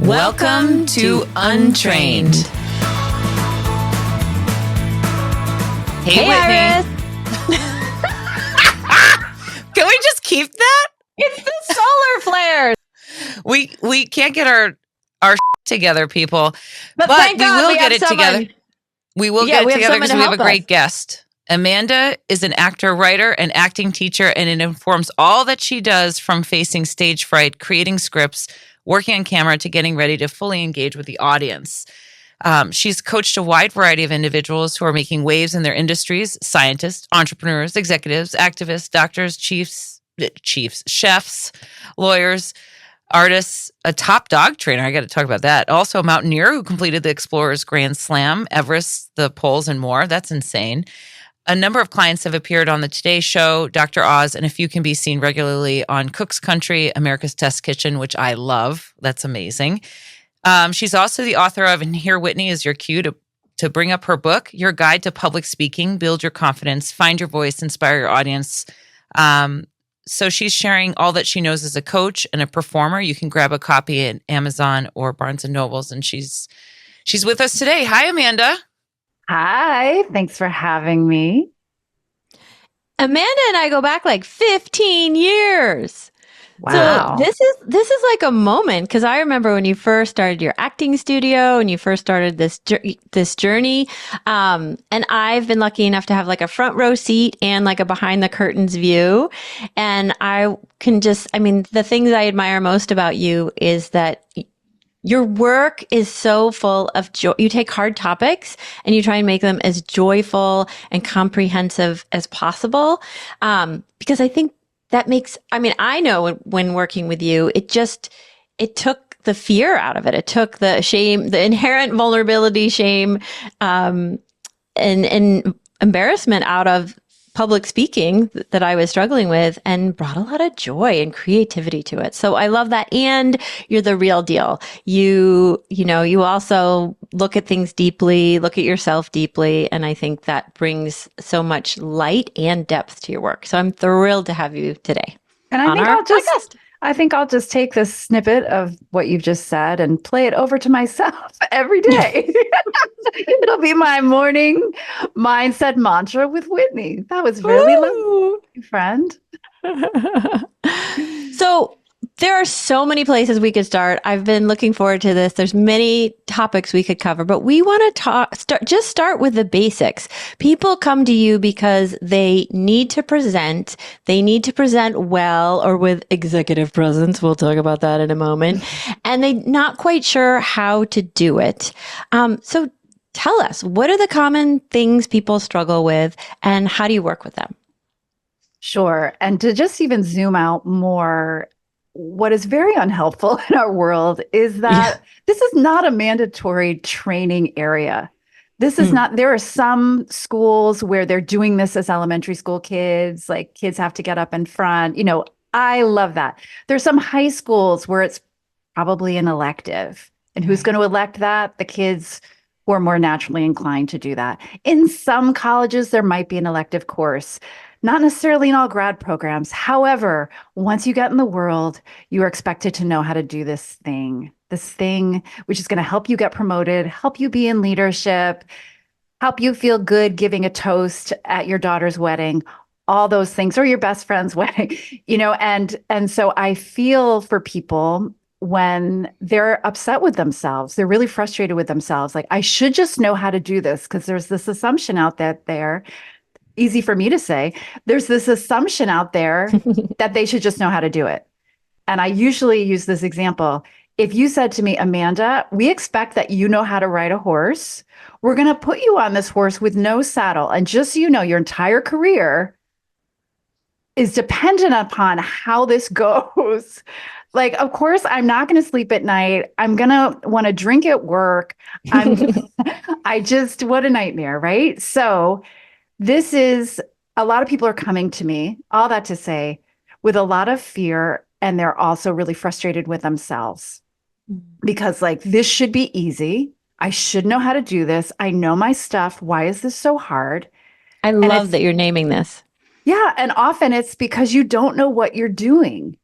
Welcome to Untrained. Hey, Whitney. Iris. Can we just keep that? It's the solar flares. We can't get our together, people. But we God, will we get have it together. We will get it together because we have a great guest. Amanda is an actor, writer, and acting teacher, and it informs all that she does, from facing stage fright, creating scripts, working on camera, to getting ready to fully engage with the audience. She's coached a wide variety of individuals who are making waves in their industries: scientists, entrepreneurs, executives, activists, doctors, chiefs, chefs, lawyers, artists, a top dog trainer. I got to talk about that. Also a mountaineer who completed the Explorers Grand Slam, Everest, the poles, and more. That's insane. A number of clients have appeared on the Today Show, Dr. Oz, and a few can be seen regularly on Cook's Country, America's Test Kitchen, which I love. That's amazing. She's also the author of, and here, Whitney, is your cue to bring up her book, Your Guide to Public Speaking, Build Your Confidence, Find Your Voice, Inspire Your Audience. So she's sharing all that she knows as a coach and a performer. You can grab a copy at Amazon or Barnes & Nobles, and she's with us today. Hi, Amanda. Hi, thanks for having me. Amanda and I go back like 15 years. Wow. So this is like a moment, because I remember when you first started your acting studio and you first started this journey. And I've been lucky enough to have like a front row seat and like a behind the curtains view. And I can the things I admire most about you is that your work is so full of joy. You take hard topics and you try and make them as joyful and comprehensive as possible. Because I think that makes, I know when working with you, it took the fear out of it. It took the shame, the inherent vulnerability, shame, and embarrassment out of public speaking that I was struggling with, and brought a lot of joy and creativity to it. So I love that. And you're the real deal. You also look at things deeply, look at yourself deeply. And I think that brings so much light and depth to your work. So I'm thrilled to have you today. And I think I'll just take this snippet of what you've just said and play it over to myself every day. It'll be my morning mindset mantra with Whitney. That was really lovely, friend. So there are so many places we could start. I've been looking forward to this. There's many topics we could cover, but we want to start with the basics. People come to you because they need to present. They need to present well or with executive presence. We'll talk about that in a moment. And they're not quite sure how to do it. So tell us, what are the common things people struggle with, and how do you work with them? Sure. And to just even zoom out more, what is very unhelpful in our world is that this is not a mandatory training area. This is not, there are some schools where they're doing this as elementary school kids, like kids have to get up in front. I love that. There's some high schools where it's probably an elective. And who's going to elect that? The kids who are more naturally inclined to do that. In some colleges, there might be an elective course. Not necessarily in all grad programs. However, once you get in the world, you are expected to know how to do this thing which is going to help you get promoted, help you be in leadership, help you feel good giving a toast at your daughter's wedding, all those things, or your best friend's wedding, and so I feel for people when they're upset with themselves, they're really frustrated with themselves. Like, I should just know how to do this, because there's this assumption out there. Easy for me to say, there's this assumption out there that they should just know how to do it. And I usually use this example. If you said to me, Amanda, we expect that you know how to ride a horse. We're going to put you on this horse with no saddle. And just so you know, your entire career is dependent upon how this goes. Like, of course, I'm not going to sleep at night. I'm going to want to drink at work. What a nightmare, right? So this is, a lot of people are coming to me, all that to say, with a lot of fear, and they're also really frustrated with themselves because, like, this should be easy. I should know how to do this. I know my stuff. Why is this so hard? I love that you're naming this. Yeah. And often it's because you don't know what you're doing.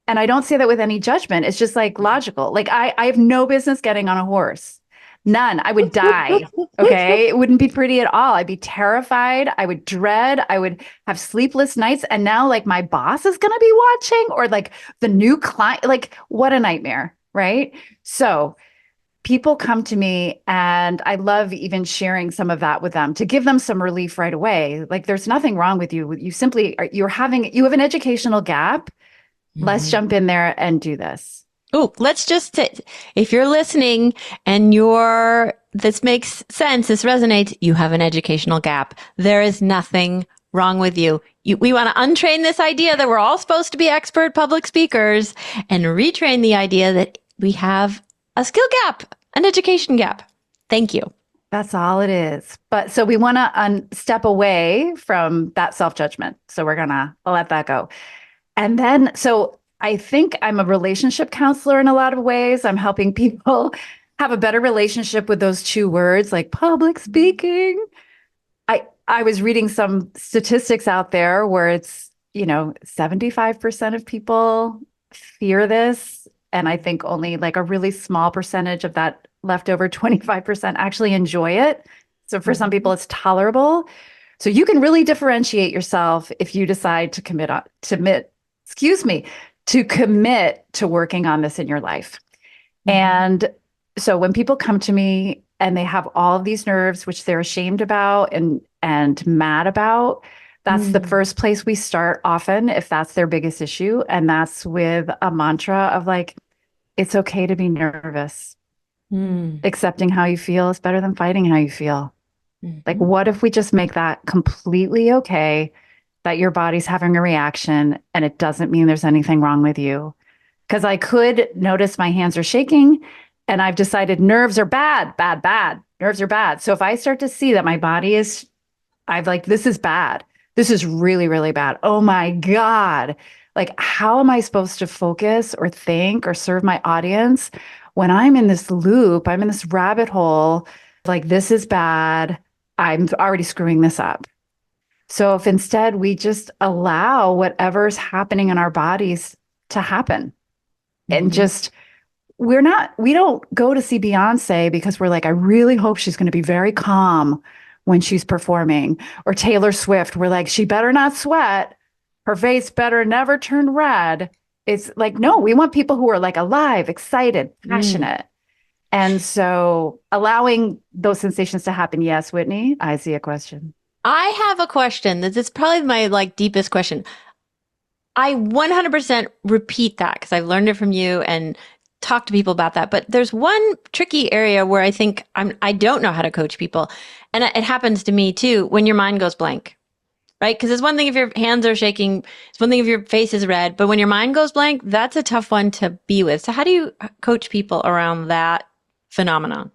And I don't say that with any judgment. It's just like logical. Like I have no business getting on a horse. None. I would die. Okay. It wouldn't be pretty at all. I'd be terrified. I would dread. I would have sleepless nights. And now like my boss is going to be watching, or like the new client, like what a nightmare. Right. So people come to me, and I love even sharing some of that with them to give them some relief right away. Like there's nothing wrong with you. You simply you have an educational gap. Let's jump in there and do this. Oh, let's just, if you're listening and this makes sense, this resonates, you have an educational gap. There is nothing wrong with you. We want to untrain this idea that we're all supposed to be expert public speakers and retrain the idea that we have a skill gap, an education gap. Thank you. That's all it is. But so we want to step away from that self-judgment. So we're going to let that go. And then, so I think I'm a relationship counselor in a lot of ways. I'm helping people have a better relationship with those two words, like public speaking. I was reading some statistics out there where it's, 75% of people fear this. And I think only like a really small percentage of that leftover 25% actually enjoy it. So for some people, it's tolerable. So you can really differentiate yourself if you decide to commit to working on this in your life. And so when people come to me and they have all of these nerves, which they're ashamed about and mad about, that's the first place we start often, if that's their biggest issue. And that's with a mantra of like, it's okay to be nervous. Accepting how you feel is better than fighting how you feel. Like, what if we just make that completely okay, that your body's having a reaction and it doesn't mean there's anything wrong with you? Because I could notice my hands are shaking and I've decided nerves are bad. Nerves are bad. So if I start to see that my body is, this is bad. This is really, really bad. Oh my God. Like, how am I supposed to focus or think or serve my audience when I'm in this loop? I'm in this rabbit hole. Like, this is bad. I'm already screwing this up. So if instead we just allow whatever's happening in our bodies to happen and just, we don't go to see Beyonce because we're like, I really hope she's going to be very calm when she's performing. Or Taylor Swift, we're like, she better not sweat. Her face better never turn red. It's like, no, we want people who are like alive, excited, passionate. And so allowing those sensations to happen. Yes, Whitney, I see a question. I have a question. This is probably my deepest question. I 100% repeat that because I've learned it from you and talked to people about that. But there's one tricky area where I think I don't know how to coach people. And it happens to me too, when your mind goes blank, right? Because it's one thing if your hands are shaking. It's one thing if your face is red. But when your mind goes blank, that's a tough one to be with. So how do you coach people around that phenomenon?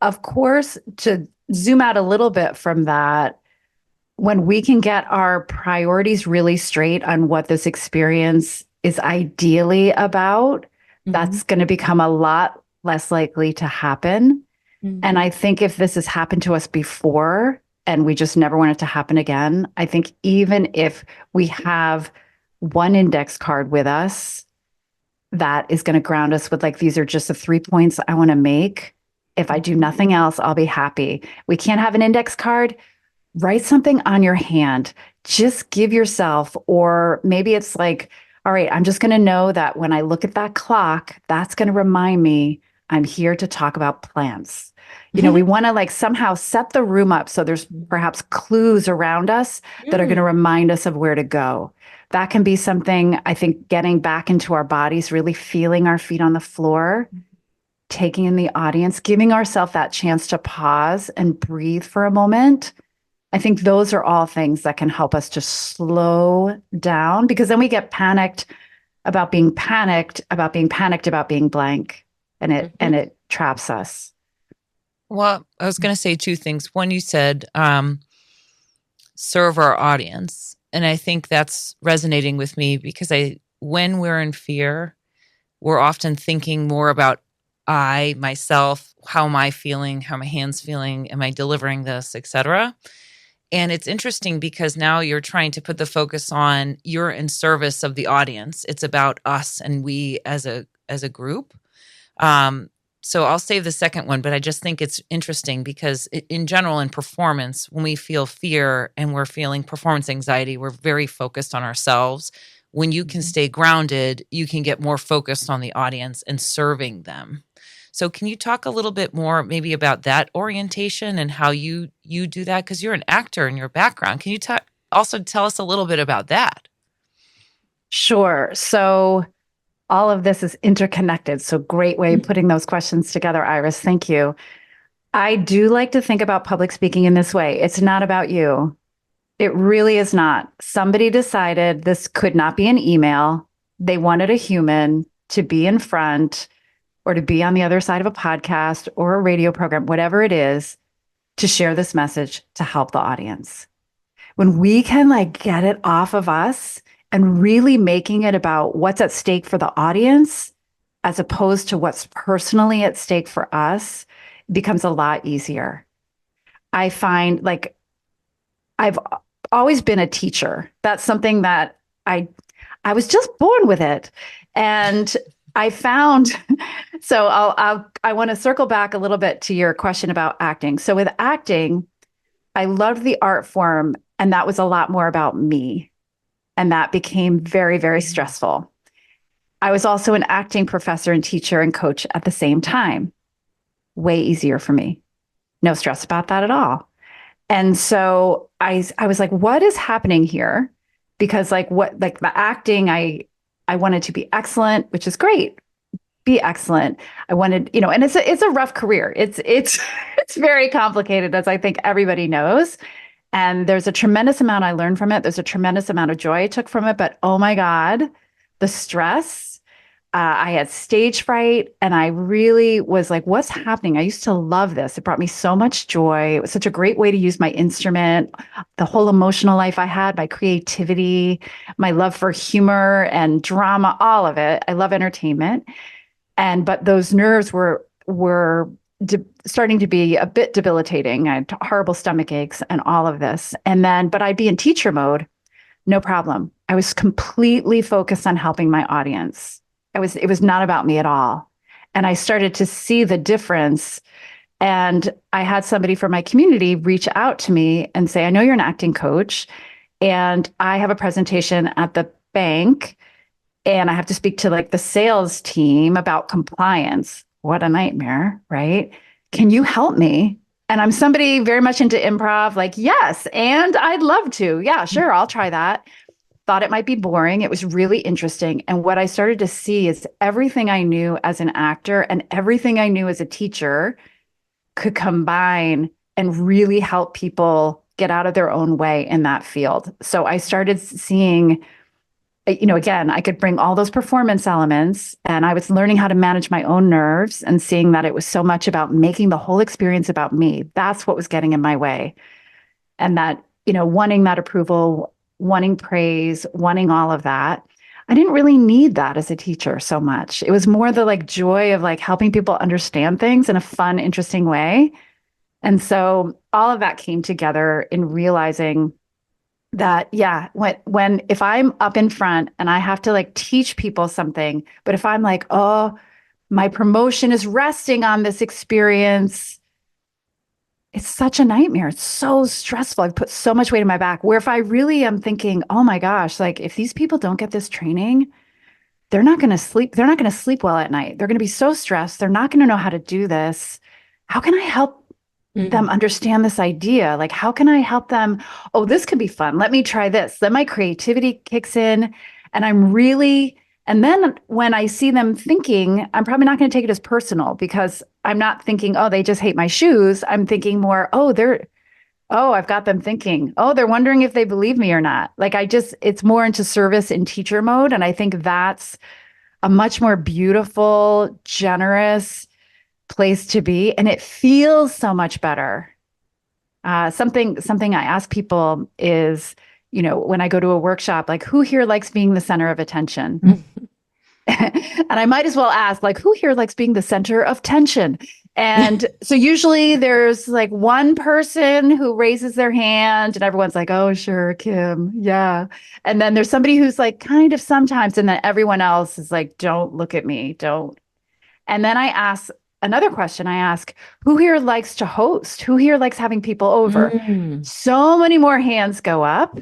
Of course, to zoom out a little bit from that, when we can get our priorities really straight on what this experience is ideally about, that's going to become a lot less likely to happen. And I think if this has happened to us before and we just never want it to happen again, I think even if we have one index card with us that is going to ground us with like, these are just the 3 points I want to make. If I do nothing else, I'll be happy. We can't have an index card. Write something on your hand. Just give yourself, or maybe it's like, all right, I'm just going to know that when I look at that clock, that's going to remind me I'm here to talk about plants. We want to like somehow set the room up so there's perhaps clues around us that are going to remind us of where to go. That can be something, I think, getting back into our bodies, really feeling our feet on the floor, taking in the audience, giving ourselves that chance to pause and breathe for a moment. I think those are all things that can help us to slow down, because then we get panicked about being panicked about being blank, and it traps us. Well, I was going to say two things. One, you said serve our audience, and I think that's resonating with me because when we're in fear, we're often thinking more about myself, how am I feeling, how are my hands feeling, am I delivering this, etc. And it's interesting because now you're trying to put the focus on you're in service of the audience. It's about us and we as a group. So I'll save the second one, but I just think it's interesting because in general, in performance, when we feel fear and we're feeling performance anxiety, we're very focused on ourselves. When you can stay grounded, you can get more focused on the audience and serving them. So can you talk a little bit more maybe about that orientation and how you do that? Because you're an actor in your background. Can you also tell us a little bit about that? Sure. So all of this is interconnected. So great way of putting those questions together, Iris. Thank you. I do like to think about public speaking in this way. It's not about you. It really is not. Somebody decided this could not be an email. They wanted a human to be in front or to be on the other side of a podcast or a radio program, whatever it is, to share this message to help the audience. When we can get it off of us and really making it about what's at stake for the audience, as opposed to what's personally at stake for us, it becomes a lot easier. I find I've always been a teacher. That's something that I was just born with it. And I found, so I want to circle back a little bit to your question about acting. So with acting, I loved the art form, and that was a lot more about me. And that became very, very stressful. I was also an acting professor and teacher and coach at the same time. Way easier for me. No stress about that at all. And so I was like, what is happening here? Because the acting, I wanted to be excellent, which is great. Be excellent. I wanted, and it's a rough career. It's very complicated, as I think everybody knows. And there's a tremendous amount I learned from it. There's a tremendous amount of joy I took from it. But oh my God, the stress. I had stage fright, and I really was like, what's happening? I used to love this. It brought me so much joy. It was such a great way to use my instrument, the whole emotional life I had, my creativity, my love for humor and drama, all of it. I love entertainment. But those nerves were starting to be a bit debilitating. I had horrible stomach aches and all of this. But I'd be in teacher mode, no problem. I was completely focused on helping my audience. It was not about me at all. And I started to see the difference. And I had somebody from my community reach out to me and say, I know you're an acting coach, and I have a presentation at the bank, and I have to speak to the sales team about compliance. What a nightmare, right? Can you help me? And I'm somebody very much into improv, yes, and I'd love to. Yeah, sure, I'll try that. Thought it might be boring. It was really interesting. And what I started to see is everything I knew as an actor and everything I knew as a teacher could combine and really help people get out of their own way in that field. So I started seeing, again, I could bring all those performance elements, and I was learning how to manage my own nerves and seeing that it was so much about making the whole experience about me. That's what was getting in my way. And that, wanting that approval, wanting praise, wanting all of that. I didn't really need that as a teacher so much. It was more the joy of helping people understand things in a fun, interesting way. And so all of that came together in realizing that, yeah, if I'm up in front and I have to teach people something, but if I'm oh, my promotion is resting on this experience, it's such a nightmare. It's so stressful. I've put so much weight in my back, where if I really am thinking, oh my gosh, if these people don't get this training, they're not going to sleep. They're not going to sleep well at night. They're going to be so stressed. They're not going to know how to do this. How can I help them understand this idea? How can I help them? Oh, this could be fun. Let me try this. Then my creativity kicks in, and then when I see them thinking, I'm probably not going to take it as personal, because I'm not thinking, oh, they just hate my shoes. I'm thinking more, I've got them thinking, oh, they're wondering if they believe me or not. It's more into service in teacher mode. And I think that's a much more beautiful, generous place to be. And it feels so much better. Something I ask people is, when I go to a workshop, who here likes being the center of attention? And I might as well ask, who here likes being the center of tension? And so usually there's like one person who raises their hand and everyone's like, oh, sure, Kim. Yeah. And then there's somebody who's like kind of sometimes, and then everyone else is like, don't look at me. Don't. And then I ask another question. I ask, who here likes to host? Who here likes having people over? So many more hands go up.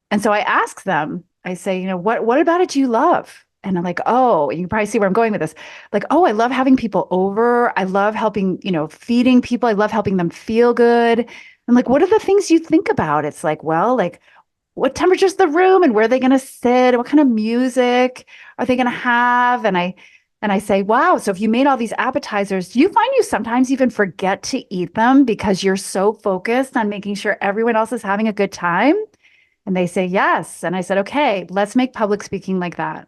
And so I ask them, I say, what about it do you love? And I'm like, oh, you can probably see where I'm going with this. Like, oh, I love having people over. I love helping, feeding people. I love helping them feel good. I'm like, what are the things you think about? It's like, well, like, what temperature's the room and where are they going to sit? What kind of music are they going to have? And I say, wow, so if you made all these appetizers, do you find you sometimes even forget to eat them because you're so focused on making sure everyone else is having a good time? And they say, yes. And I said, okay, let's make public speaking like that.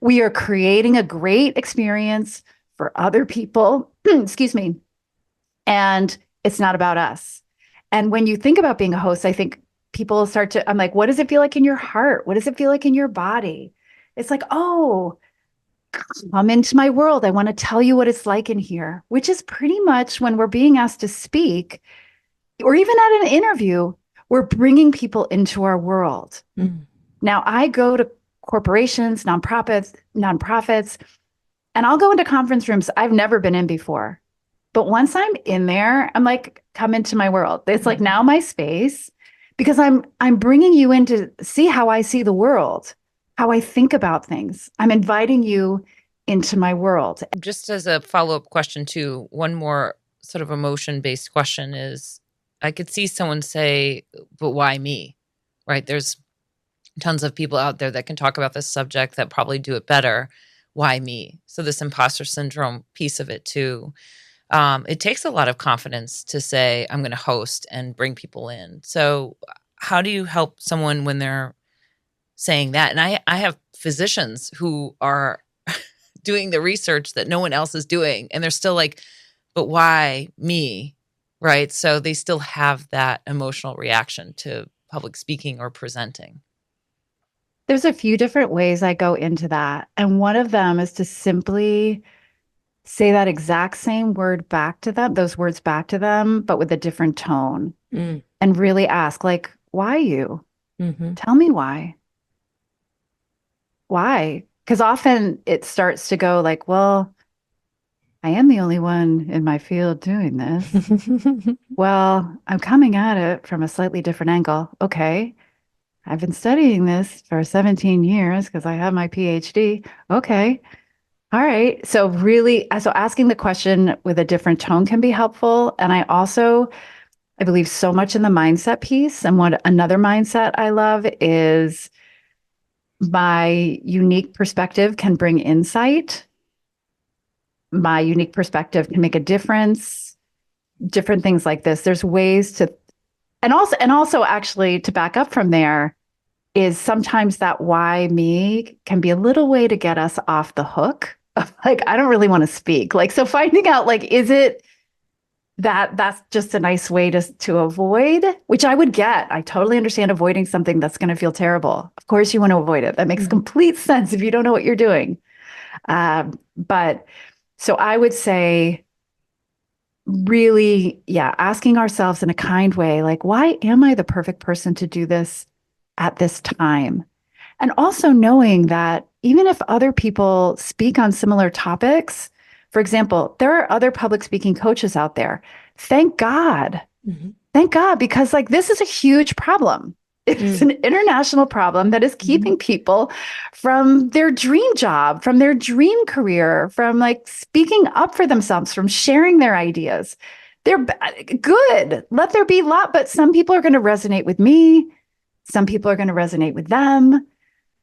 We are creating a great experience for other people, excuse me, and it's not about us. And when you think about being a host, I think people start to, I'm like, what does it feel like in your heart? What does it feel like in your body? It's like, oh, come into my world. I want to tell you what it's like in here, which is pretty much when we're being asked to speak, or even at an interview, we're bringing people into our world. Now, I go to corporations, nonprofits, and I'll go into conference rooms I've never been in before. But once I'm in there, I'm like, come into my world. It's like now my space, because I'm bringing you in to see how I see the world, how I think about things. I'm inviting you into my world. Just as a follow-up question too, one more sort of emotion-based question is, I could see someone say, but why me? Right? There's tons of people out there that can talk about this subject that probably do it better. Why me? So this imposter syndrome piece of it too. It takes a lot of confidence to say, I'm going to host and bring people in. So how do you help someone when they're saying that? And I have physicians who are doing the research that no one else is doing. And they're still like, but why me? Right? So they still have that emotional reaction to public speaking or presenting. There's a few different ways I go into that. And one of them is to simply say that exact same word back to them, those words back to them, but with a different tone. And really ask, like, why you? Tell me why. Why? Because often it starts to go like, well, I am the only one in my field doing this. Well, I'm coming at it from a slightly different angle. Okay. I've been studying this for 17 years because I have my PhD. Okay. All right. So asking the question with a different tone can be helpful. And I believe so much in the mindset piece. And what another mindset I love is my unique perspective can bring insight. My unique perspective can make a difference. Different things like this. There's ways to, and also actually to back up from there is sometimes that why me can be a little way to get us off the hook of like, I don't really want to speak. Like, so finding out like, is it that's just a nice way to avoid, which I would get. I totally understand avoiding something that's going to feel terrible. Of course you want to avoid it. That makes complete sense if you don't know what you're doing. But so I would say really, asking ourselves in a kind way, like, why am I the perfect person to do this at this time? And also knowing that even if other people speak on similar topics, for example, there are other public speaking coaches out there. Thank God. Thank God, because like this is a huge problem. It's an international problem that is keeping people from their dream job, from their dream career, from like speaking up for themselves, from sharing their ideas. They're good. Let there be a lot, but some people are going to resonate with me. Some people are going to resonate with them.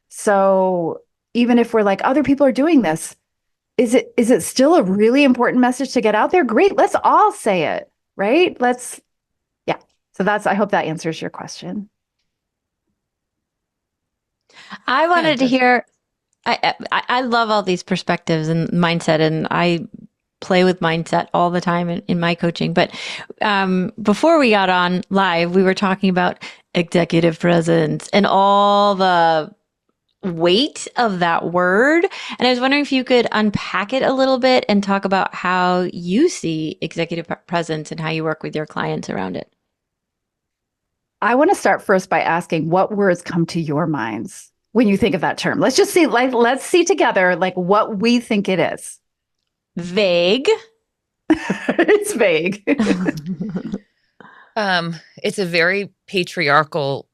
So even if we're like, other people are doing this, is it still a really important message to get out there? Great. Let's all say it, right? So I hope that answers your question. I wanted to hear, I love all these perspectives and mindset, and I play with mindset all the time in my coaching. But before we got on live, we were talking about executive presence and all the weight of that word. And I was wondering if you could unpack it a little bit and talk about how you see executive presence and how you work with your clients around it. I want to start first by asking what words come to your minds when you think of that term. Let's just see, let's see together, what we think it is. Vague. It's vague. It's a very patriarchal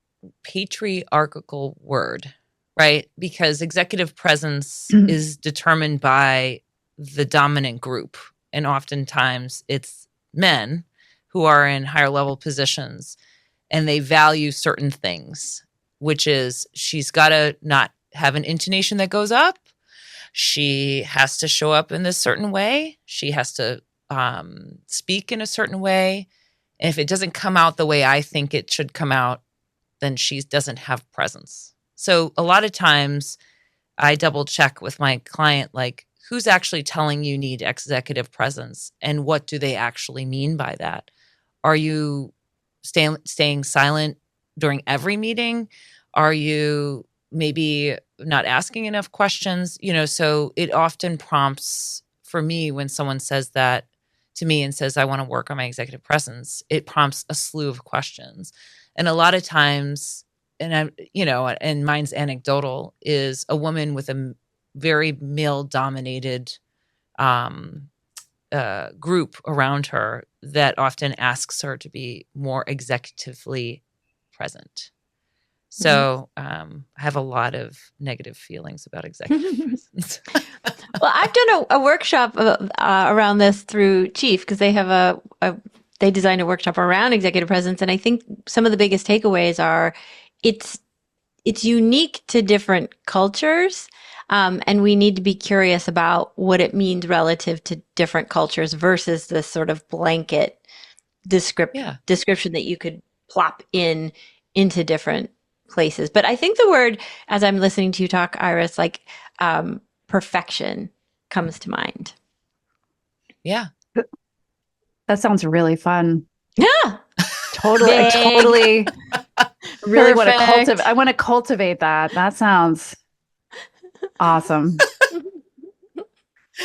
word, right? Because executive presence is determined by the dominant group. And oftentimes it's men who are in higher level positions and they value certain things, which is she's got to not have an intonation that goes up. She has to show up in this certain way. She has to speak in a certain way. And if it doesn't come out the way I think it should come out, then she doesn't have presence. So a lot of times I double check with my client, who's actually telling you need executive presence and what do they actually mean by that? Are you staying silent during every meeting? Are you maybe not asking enough questions? So it often prompts for me when someone says that to me and says, I want to work on my executive presence, it prompts a slew of questions. And a lot of times, and mine's anecdotal, is a woman with a very male-dominated group around her that often asks her to be more executively present. So I have a lot of negative feelings about executive presence. Well, I've done a workshop around this through Chief because they have they designed a workshop around executive presence, and I think some of the biggest takeaways are it's unique to different cultures. And we need to be curious about what it means relative to different cultures versus this sort of blanket description that you could plop into different places. But I think the word, as I'm listening to you talk, Iris, perfection comes to mind. Yeah. That sounds really fun. Yeah. Totally. I totally really want to I want to cultivate that. That sounds awesome.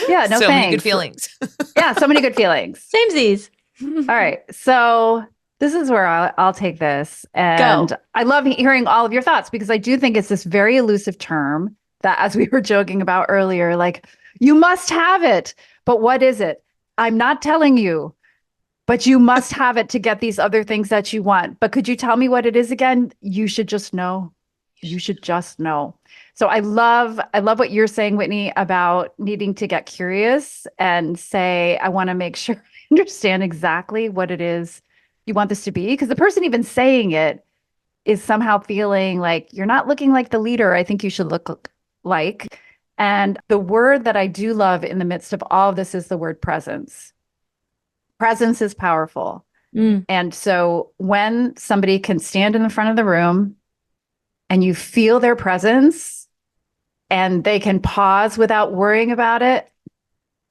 Yeah, no, so thanks. Many good feelings. Yeah, so many good feelings. Samesies. All right. So this is where I'll take this. And Go. I love hearing all of your thoughts because I do think it's this very elusive term that, as we were joking about earlier, you must have it. But what is it? I'm not telling you, but you must have it to get these other things that you want. But could you tell me what it is again? You should just know. You should just know. So I love what you're saying, Whitney, about needing to get curious and say, I want to make sure I understand exactly what it is you want this to be. Because the person even saying it is somehow feeling like you're not looking like the leader I think you should look like. And the word that I do love in the midst of all of this is the word presence. Presence is powerful. And so when somebody can stand in the front of the room and you feel their presence and they can pause without worrying about it,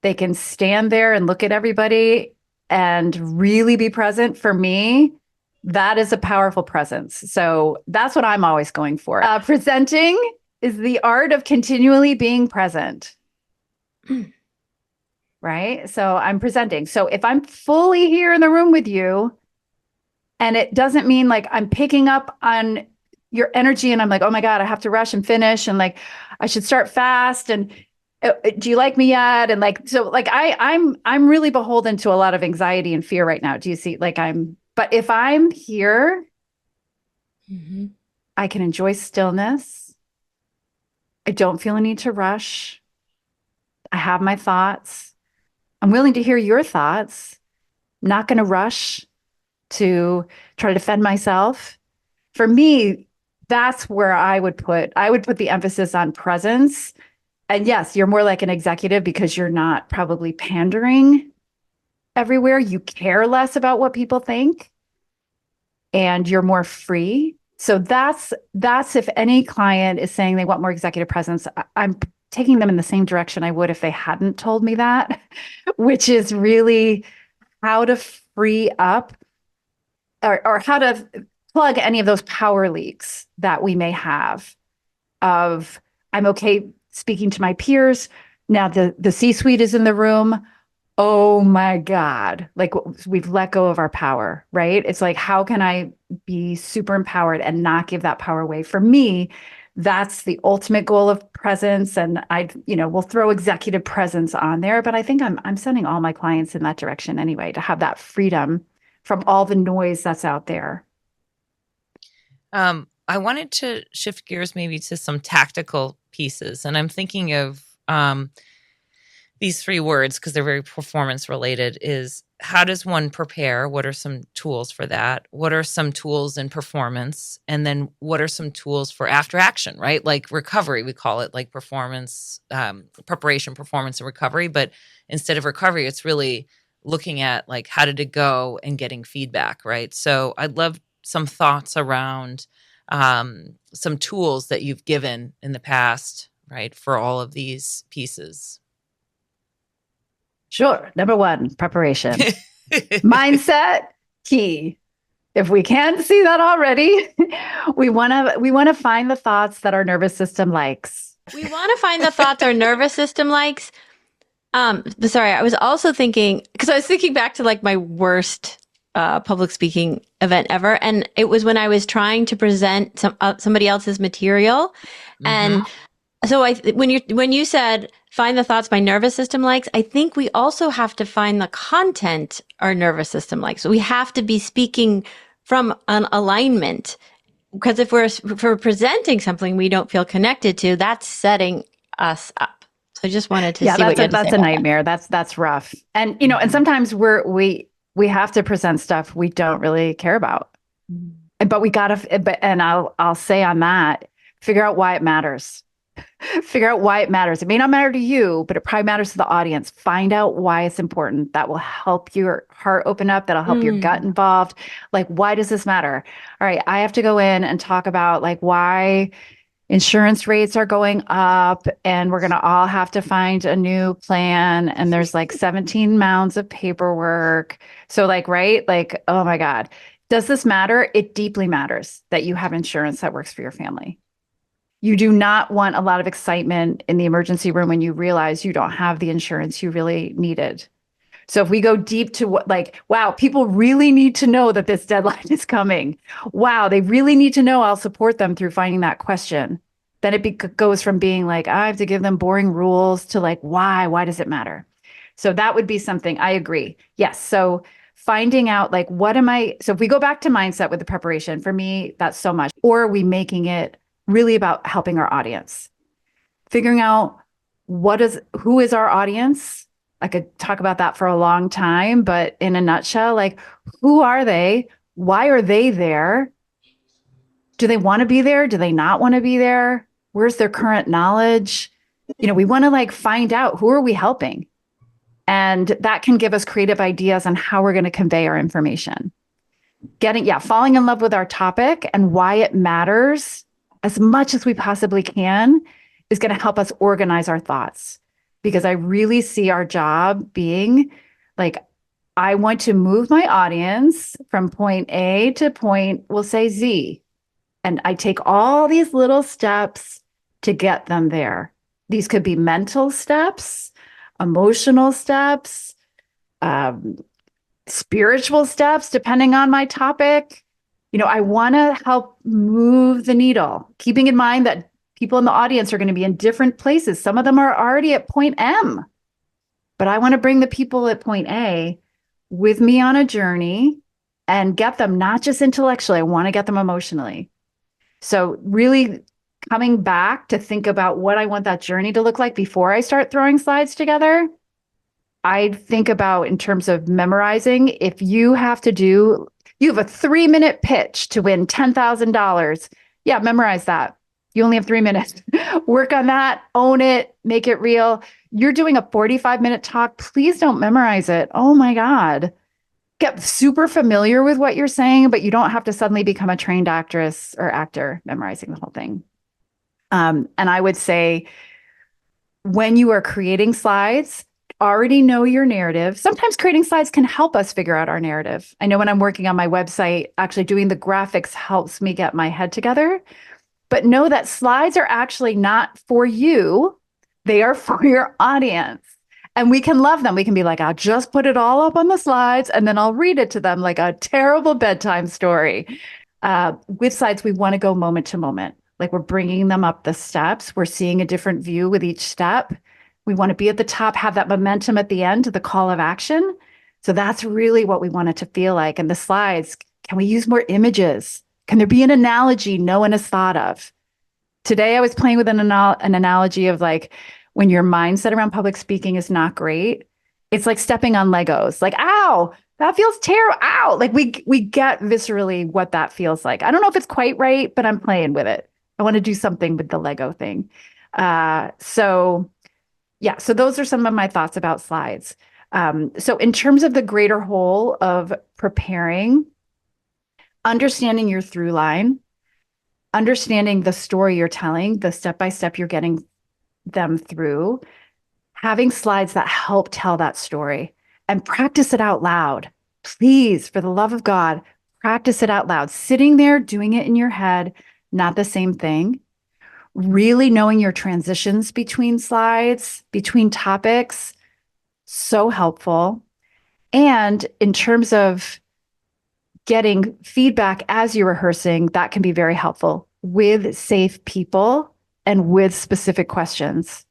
they can stand there and look at everybody and really be present, for me, that is a powerful presence. So that's what I'm always going for. Presenting is the art of continually being present. Right? So I'm presenting. So if I'm fully here in the room with you, and it doesn't mean I'm picking up on your energy and I'm like, oh my God, I have to rush and finish. And I should start fast. And do you like me yet? And I'm really beholden to a lot of anxiety and fear right now. Do you see? But if I'm here, I can enjoy stillness. I don't feel a need to rush. I have my thoughts. I'm willing to hear your thoughts. I'm not going to rush to try to defend myself. For me, that's where I would put the emphasis on presence. And yes, you're more like an executive because you're not probably pandering everywhere. You care less about what people think and you're more free. So that's if any client is saying they want more executive presence, I'm taking them in the same direction I would if they hadn't told me that, which is really how to free up or how to plug any of those power leaks that we may have. of I'm okay speaking to my peers. Now the C-suite is in the room. Oh my God. Like we've let go of our power, right? It's like, how can I be super empowered and not give that power away? For me, that's the ultimate goal of presence. And we'll throw executive presence on there, but I think I'm sending all my clients in that direction anyway, to have that freedom from all the noise that's out there. I wanted to shift gears maybe to some tactical pieces. And I'm thinking of these 3 words because they're very performance related. Is how does one prepare? What are some tools for that? What are some tools in performance? And then what are some tools for after action, right? Like recovery, we call it like performance, preparation, performance, and recovery. But instead of recovery, it's really looking at like, how did it go and getting feedback, right? So I'd love some thoughts around some tools that you've given in the past, right, for all of these pieces. Sure. Number 1, preparation. Mindset, key. If we can't see that already, we want to find the thoughts that our nervous system likes. We want to find the thoughts our nervous system likes. Sorry, I was also thinking, because I was thinking back to like my worst public speaking event ever. And it was when I was trying to present somebody else's material. Mm-hmm. And so when you said find the thoughts my nervous system likes, I think we also have to find the content our nervous system likes. So we have to be speaking from an alignment, because if we're presenting something we don't feel connected to, that's setting us up. So I just wanted to see what you had to say. That's a nightmare. That's rough. And and sometimes we have to present stuff we don't really care about. But we gotta, and I'll say on that, figure out why it matters. Figure out why it matters. It may not matter to you, but it probably matters to the audience. Find out why it's important. That will help your heart open up. That'll help your gut involved. Like, why does this matter? All right, I have to go in and talk about like why insurance rates are going up, and we're going to all have to find a new plan. And there's like 17 mounds of paperwork. So like, right? Like, oh my God, does this matter? It deeply matters that you have insurance that works for your family. You do not want a lot of excitement in the emergency room when you realize you don't have the insurance you really needed. So if we go deep to what, like, wow, people really need to know that this deadline is coming. Wow, they really need to know I'll support them through finding that question. Then it goes from being like, I have to give them boring rules to like, why does it matter? So that would be something. I agree. Yes. So finding out like, so if we go back to mindset with the preparation, for me, that's so much. Or are we making it really about helping our audience? Figuring out who is our audience? I could talk about that for a long time, but in a nutshell, like, who are they? Why are they there? Do they want to be there? Do they not want to be there? Where's their current knowledge? We want to like find out, who are we helping? And that can give us creative ideas on how we're going to convey our information. Falling in love with our topic and why it matters as much as we possibly can is going to help us organize our thoughts. Because I really see our job being like, I want to move my audience from point A to point, we'll say Z. And I take all these little steps to get them there. These could be mental steps, emotional steps, spiritual steps, depending on my topic. I want to help move the needle, keeping in mind that people in the audience are going to be in different places. Some of them are already at point M, but I want to bring the people at point A with me on a journey and get them not just intellectually, I want to get them emotionally. So really coming back to think about what I want that journey to look like before I start throwing slides together. I think about in terms of memorizing, if you have a 3-minute pitch to win $10,000. Yeah, memorize that. You only have 3 minutes. Work on that, own it, make it real. You're doing a 45-minute talk. Please don't memorize it. Oh my God. Get super familiar with what you're saying, but you don't have to suddenly become a trained actress or actor memorizing the whole thing. And I would say when you are creating slides, already know your narrative. Sometimes creating slides can help us figure out our narrative. I know when I'm working on my website, actually doing the graphics helps me get my head together. but know that slides are actually not for you. They are for your audience. And we can love them. We can be like, I'll just put it all up on the slides and then I'll read it to them like a terrible bedtime story. With slides, we want to go moment to moment. Like we're bringing them up the steps. We're seeing a different view with each step. We want to be at the top, have that momentum at the end, the call of action. So that's really what we want it to feel like. And the slides, can we use more images? Can there be an analogy no one has thought of? Today, I was playing with an analogy of like when your mindset around public speaking is not great, it's like stepping on Legos. Like, ow, that feels terrible. Ow. Like we get viscerally what that feels like. I don't know if it's quite right, but I'm playing with it. I want to do something with the Lego thing. So those are some of my thoughts about slides. So in terms of the greater whole of preparing, understanding your through line, understanding the story you're telling, the step-by-step you're getting them through, having slides that help tell that story, and practice it out loud. Please, for the love of God, practice it out loud. Sitting there, doing it in your head, not the same thing. Really knowing your transitions between slides, between topics, so helpful. And in terms of getting feedback as you're rehearsing, that can be very helpful with safe people and with specific questions.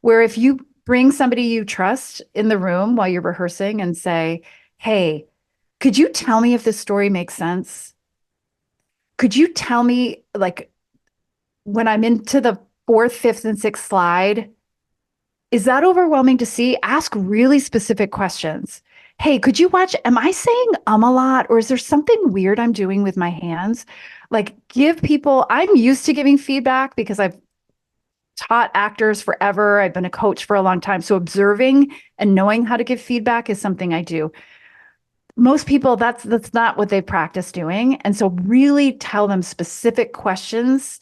Where if you bring somebody you trust in the room while you're rehearsing and say, hey, could you tell me if this story makes sense? Could you tell me, like, when I'm into the 4th, 5th, and 6th slide, is that overwhelming to see? Ask really specific questions. Hey, could you watch? Am I saying a lot? Or is there something weird I'm doing with my hands? Like, give people, I'm used to giving feedback because I've taught actors forever. I've been a coach for a long time. So observing and knowing how to give feedback is something I do. Most people, that's not what they practice doing. And so really tell them specific questions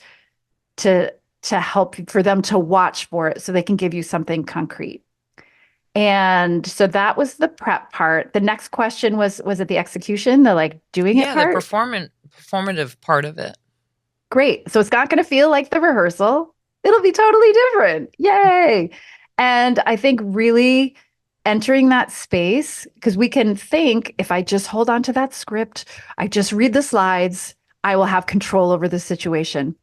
to help for them to watch for it so they can give you something concrete. And so that was the prep part. The next question was it the execution, the like doing it part? Yeah, the performative part of it. Great. So it's not going to feel like the rehearsal. It'll be totally different. Yay. And I think really entering that space, because we can think if I just hold on to that script, I just read the slides, I will have control over the situation.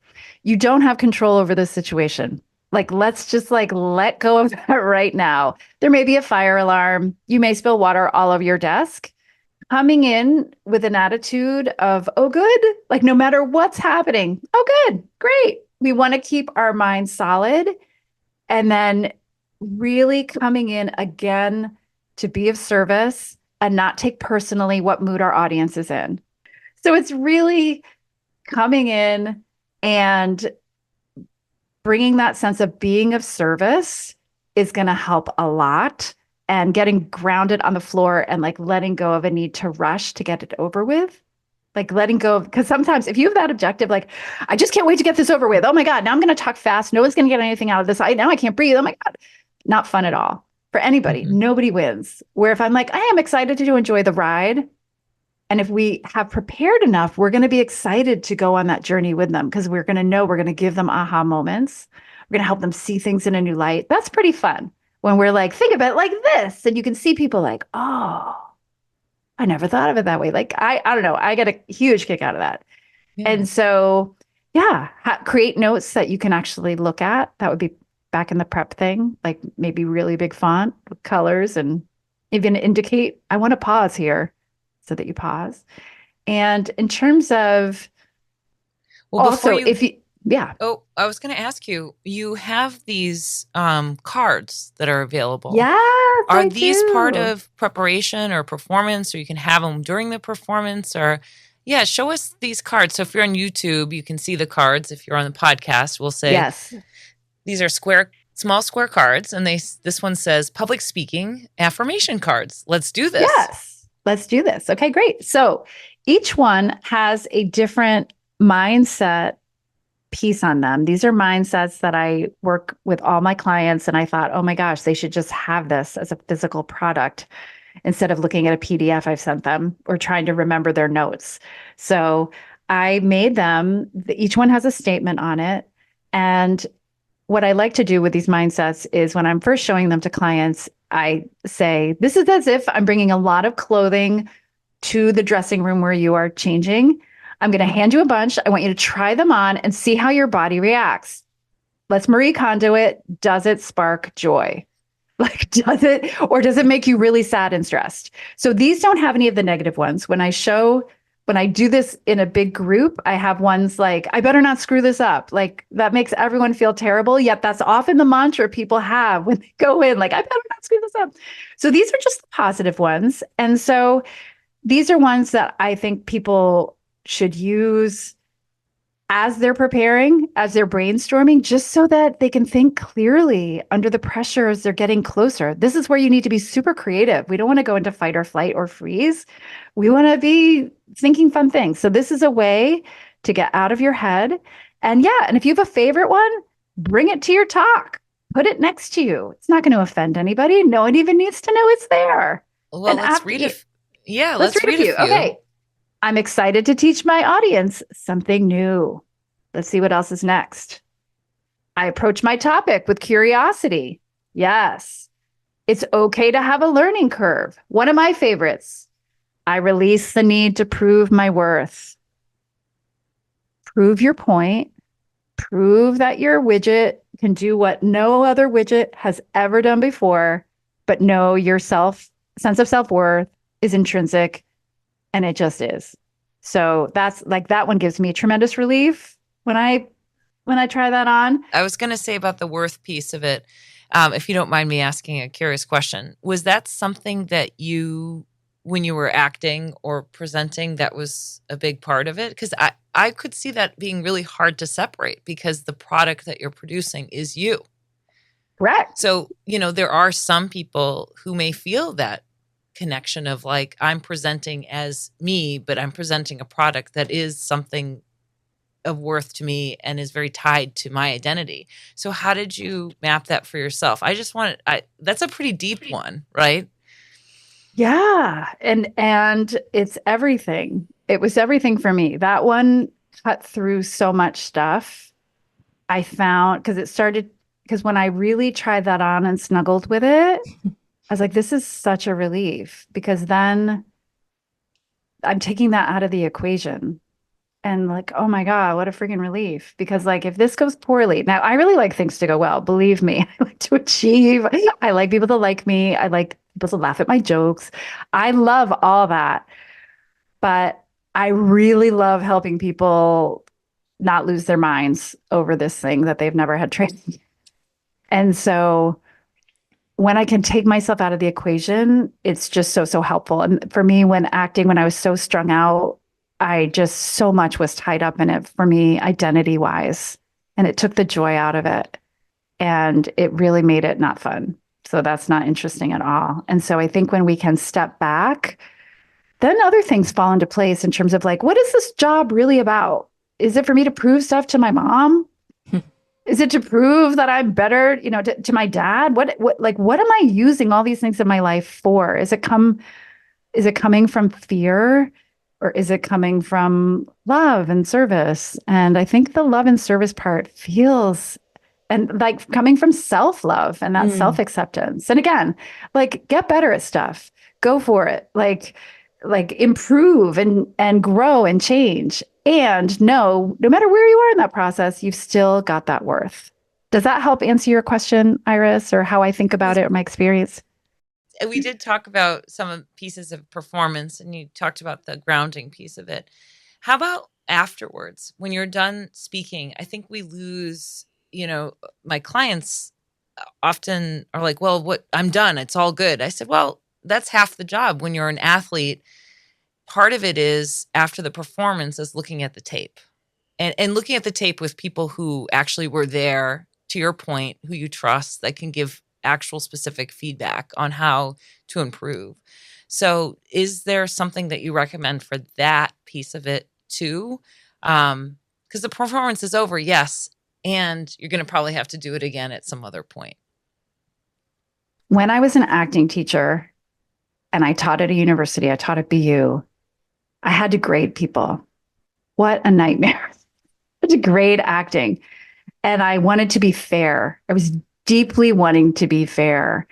You don't have control over the situation. Like, let's just like let go of that right now. There may be a fire alarm. You may spill water all over your desk. Coming in with an attitude of, oh, good. Like, no matter what's happening. Oh, good. Great. We want to keep our mind solid. And then really coming in again to be of service and not take personally what mood our audience is in. So it's really coming in and bringing that sense of being of service is going to help a lot, and getting grounded on the floor and like letting go of a need to rush to get it over with. Like letting go of, because sometimes if you have that objective, like, I just can't wait to get this over with. Oh my God, now I'm going to talk fast. No one's going to get anything out of this. Now I can't breathe. Oh my God. Not fun at all for anybody. Mm-hmm. Nobody wins. Where if I'm like, I am excited to enjoy the ride. And if we have prepared enough, we're going to be excited to go on that journey with them, because we're going to know we're going to give them aha moments. We're going to help them see things in a new light. That's pretty fun when we're like, think about it like this. And you can see people like, oh, I never thought of it that way. Like, I don't know. I get a huge kick out of that. Yeah. And so, yeah, create notes that you can actually look at. That would be back in the prep thing, like maybe really big font with colors, and even indicate, I want to pause here, so that you pause. And in terms of, well, also, Oh, I was going to ask you, you have these cards that are available. Yes, Are these part of preparation or performance, or you can have them during the performance? Or, yeah, show us these cards. So if you're on YouTube, you can see the cards. If you're on the podcast, we'll say, yes, these are small square cards. And this one says public speaking affirmation cards. Let's do this. Yes, let's do this. Okay, great. So each one has a different mindset piece on them. These are mindsets that I work with all my clients, and I thought, oh my gosh, they should just have this as a physical product instead of looking at a PDF I've sent them or trying to remember their notes. So I made them, each one has a statement on it. And what I like to do with these mindsets is when I'm first showing them to clients, I say, this is as if I'm bringing a lot of clothing to the dressing room where you are changing. I'm going to hand you a bunch. I want you to try them on and see how your body reacts. Let's Marie Kondo it. Does it spark joy? Like, does it, or does it make you really sad and stressed? So these don't have any of the negative ones. When I do this in a big group, I have ones like, I better not screw this up. Like, that makes everyone feel terrible. Yet that's often the mantra people have when they go in, like, I better not screw this up. So these are just the positive ones. And so these are ones that I think people should use as they're preparing, as they're brainstorming, just so that they can think clearly under the pressure as they're getting closer. This is where you need to be super creative. We don't want to go into fight or flight or freeze. We want to be thinking fun things. So this is a way to get out of your head. And if you have a favorite one, bring it to your talk. Put it next to you. It's not going to offend anybody. No one even needs to know it's there. Well, and let's read it. Yeah, let's read a few. Okay. I'm excited to teach my audience something new. Let's see what else is next. I approach my topic with curiosity. Yes. It's okay to have a learning curve. One of my favorites. I release the need to prove my worth. Prove your point. Prove that your widget can do what no other widget has ever done before, but know your sense of self-worth is intrinsic. And it just is. So that's like, that one gives me tremendous relief when I try that on. I was going to say about the worth piece of it, if you don't mind me asking a curious question, was that something that you, when you were acting or presenting, that was a big part of it? Because I could see that being really hard to separate because the product that you're producing is you. Correct. So, there are some people who may feel that connection of like, I'm presenting as me, but I'm presenting a product that is something of worth to me and is very tied to my identity. So how did you map that for yourself? That's a pretty deep one, right? Yeah. And it's everything. It was everything for me. That one cut through so much stuff. I found, because when I really tried that on and snuggled with it, I was like, this is such a relief, because then I'm taking that out of the equation and like, oh my God, what a freaking relief. Because like, if this goes poorly, now I really like things to go well, believe me. I like to achieve. I like people to like me. I like people to laugh at my jokes. I love all that. But I really love helping people not lose their minds over this thing that they've never had training. And so when I can take myself out of the equation, it's just so helpful. And for me, when I was so strung out, I just so much was tied up in it for me, identity wise. And it took the joy out of it. And it really made it not fun. So that's not interesting at all. And so I think when we can step back, then other things fall into place in terms of like, what is this job really about? Is it for me to prove stuff to my mom? Is it to prove that I'm better, to my dad? What am I using all these things in my life for? Is it coming from fear, or is it coming from love and service? And I think the love and service part feels, and like coming from self-love and that self-acceptance. And again, like, get better at stuff, go for it. Like improve and grow and change. And no matter where you are in that process, you've still got that worth. Does that help answer your question, Iris, or how I think about it or my experience? We did talk about some pieces of performance, and you talked about the grounding piece of it. How about afterwards, when you're done speaking? I think we lose, my clients often are like, well, I'm done. It's all good. I said, well, that's half the job. When you're an athlete, part of it is after the performance is looking at the tape and looking at the tape with people who actually were there, to your point, who you trust, that can give actual specific feedback on how to improve. So is there something that you recommend for that piece of it too? Because the performance is over, yes, and you're going to probably have to do it again at some other point. When I was an acting teacher and I taught at a university, I taught at BU, I had to grade people. What a nightmare. Such a great acting. And I wanted to be fair. I was deeply wanting to be fair.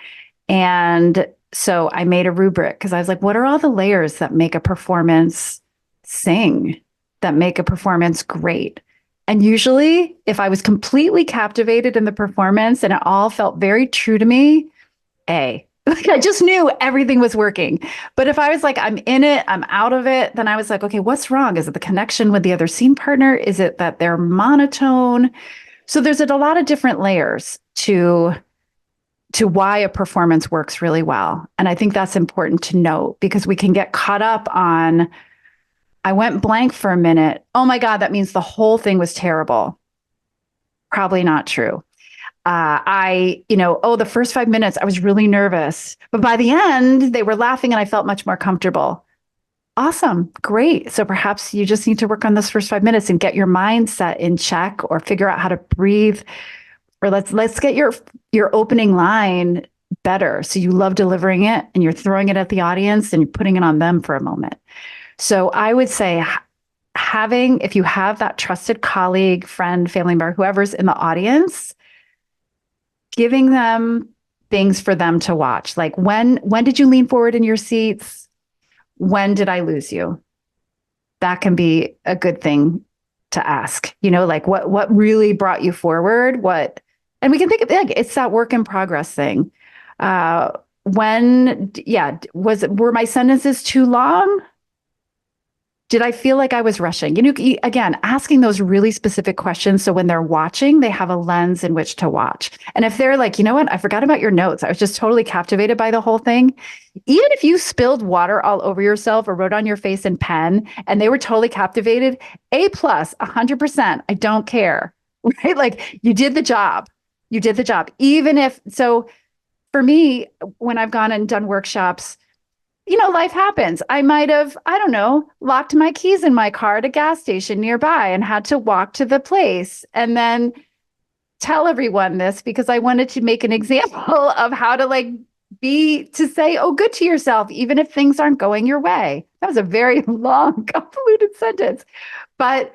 And so I made a rubric because I was like, what are all the layers that make a performance sing, that make a performance great? And usually, if I was completely captivated in the performance and it all felt very true to me, like I just knew everything was working. But if I was like, I'm in it, I'm out of it, then I was like, okay, what's wrong? Is it the connection with the other scene partner? Is it that they're monotone? So there's a lot of different layers to why a performance works really well. And I think that's important to note because we can get caught up on, I went blank for a minute. Oh my God, that means the whole thing was terrible. Probably not true. The first 5 minutes, I was really nervous, but by the end, they were laughing and I felt much more comfortable. Awesome. Great. So perhaps you just need to work on this first 5 minutes and get your mindset in check or figure out how to breathe. Or let's get your opening line better. So you love delivering it and you're throwing it at the audience and you're putting it on them for a moment. So I would say if you have that trusted colleague, friend, family member, whoever's in the audience, giving them things for them to watch. Like when did you lean forward in your seats? When did I lose you? That can be a good thing to ask, like what really brought you forward? And we can think of it, it's that work in progress thing. Were my sentences too long? Did I feel like I was rushing? Again, asking those really specific questions. So when they're watching, they have a lens in which to watch. And if they're like, you know what, I forgot about your notes. I was just totally captivated by the whole thing. Even if you spilled water all over yourself or wrote on your face in pen and they were totally captivated, A+, 100%. I don't care, right? Like you did the job. You did the job. So for me, when I've gone and done workshops, life happens. I might have, I don't know, locked my keys in my car at a gas station nearby and had to walk to the place and then tell everyone this because I wanted to make an example of how to say, oh, good to yourself, even if things aren't going your way. That was a very long, convoluted sentence. But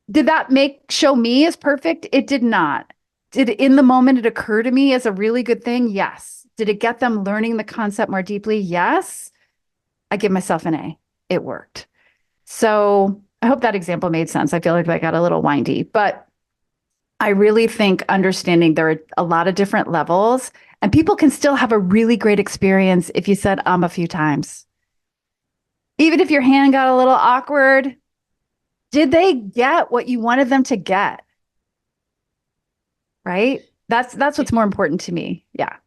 did that show me as perfect? It did not. Did in the moment it occur to me as a really good thing? Yes. Did it get them learning the concept more deeply? Yes. I give myself an A. It worked. So I hope that example made sense. I feel like I got a little windy, but I really think understanding there are a lot of different levels and people can still have a really great experience if you said a few times. Even if your hand got a little awkward, did they get what you wanted them to get? Right? That's what's more important to me. Yeah.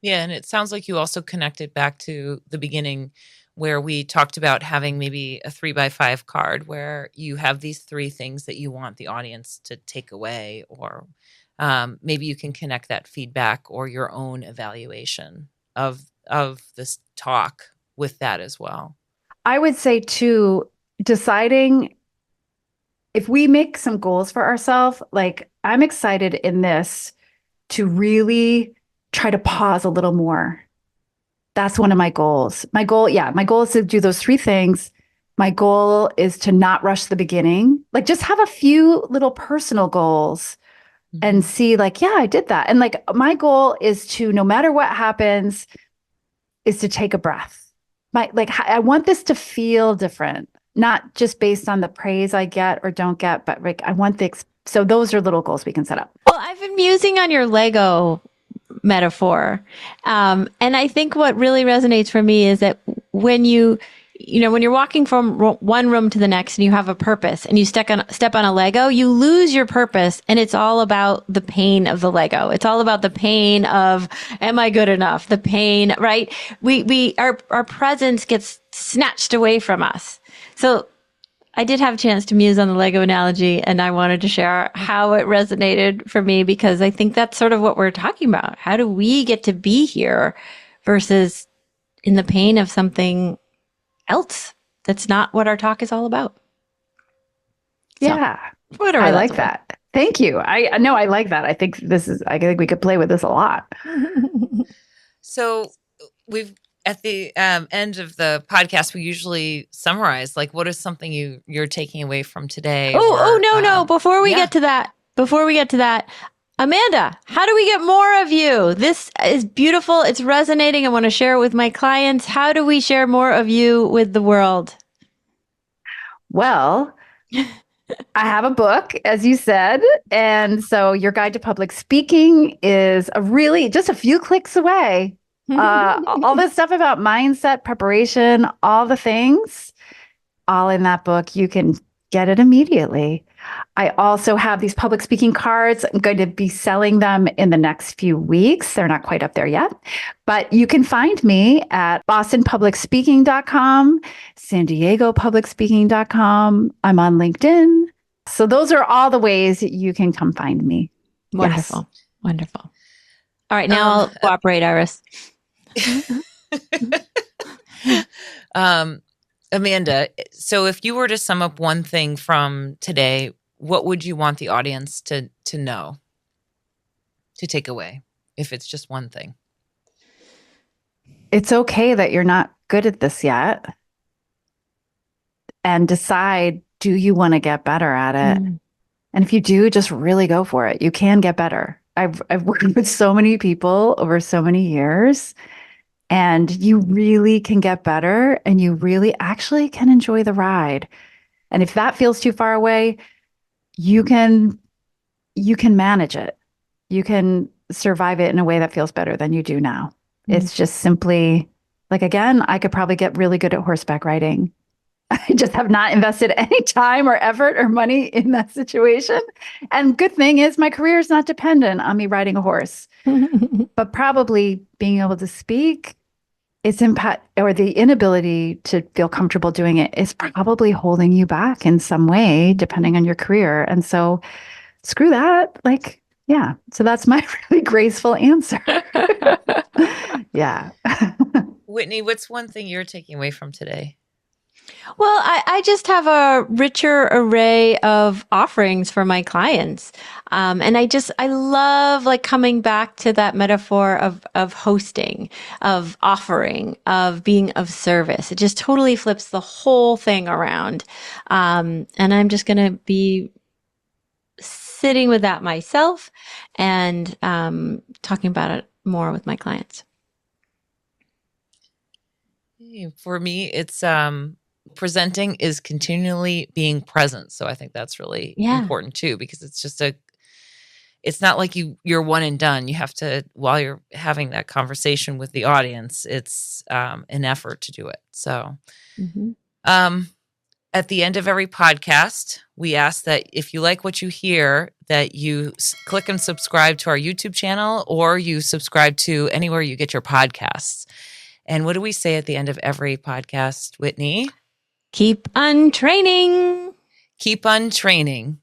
Yeah. And it sounds like you also connected back to the beginning where we talked about having maybe a 3x5 card where you have these 3 things that you want the audience to take away, or maybe you can connect that feedback or your own evaluation of this talk with that as well. I would say too, deciding if we make some goals for ourselves, like I'm excited in this to really try to pause a little more. That's one of my goals. My goal is to do those 3 things. My goal is to not rush the beginning, like just have a few little personal goals and see I did that. And my goal is to, no matter what happens, is to take a breath. I want this to feel different, not just based on the praise I get or don't get, but I want so those are little goals we can set up. Well, I've been musing on your Lego metaphor. And I think what really resonates for me is that when you're walking from one room to the next and you have a purpose and you step on a Lego, you lose your purpose and it's all about the pain of the Lego. It's all about the pain of, am I good enough? The pain, right? Our presence gets snatched away from us. So I did have a chance to muse on the Lego analogy, and I wanted to share how it resonated for me because I think that's sort of what we're talking about. How do we get to be here versus in the pain of something else that's not what our talk is all about? Yeah. I like that. Thank you. I know I like that. I think we could play with this a lot. So we've At the end of the podcast, we usually summarize, like, what is something you're taking away from today? No. Before we get to that, Amanda, how do we get more of you? This is beautiful. It's resonating. I want to share it with my clients. How do we share more of you with the world? Well, I have a book, as you said. And so Your Guide to Public Speaking is just a few clicks away. All this stuff about mindset, preparation, all the things, all in that book. You can get it immediately. I also have these public speaking cards. I'm going to be selling them in the next few weeks. They're not quite up there yet, but you can find me at bostonpublicspeaking.com, San Diego publicspeaking.com. I'm on LinkedIn. So those are all the ways you can come find me. Wonderful. Yes. Wonderful. All right. Now I'll cooperate, Iris. Amanda, so if you were to sum up one thing from today, what would you want the audience to know, to take away, if it's just one thing? It's okay that you're not good at this yet, and decide, do you want to get better at it? And if you do, just really go for it. You can get better. I've worked with so many people over so many years, and you really can get better, and you really actually can enjoy the ride. And if that feels too far away, you can manage it. You can survive it in a way that feels better than you do now. It's just simply, like, again, I could probably get really good at horseback riding. I just have not invested any time or effort or money in that situation. And good thing is my career is not dependent on me riding a horse. But probably being able to speak, its impact, or the inability to feel comfortable doing it, is probably holding you back in some way, depending on your career. And so screw that. Like, yeah. So that's my really graceful answer. Yeah. Whitney, what's one thing you're taking away from today? Well, I just have a richer array of offerings for my clients. And I love, like, coming back to that metaphor of hosting, of offering, of being of service. It just totally flips the whole thing around. And I'm just going to be sitting with that myself and talking about it more with my clients. For me, it's presenting is continually being present. So I think that's really important too, because it's just it's not like you're one and done. You have to, while you're having that conversation with the audience, it's an effort to do it. So at the end of every podcast, we ask that if you like what you hear, that you click and subscribe to our YouTube channel, or you subscribe to anywhere you get your podcasts. And what do we say at the end of every podcast, Whitney? Keep untraining. Keep untraining.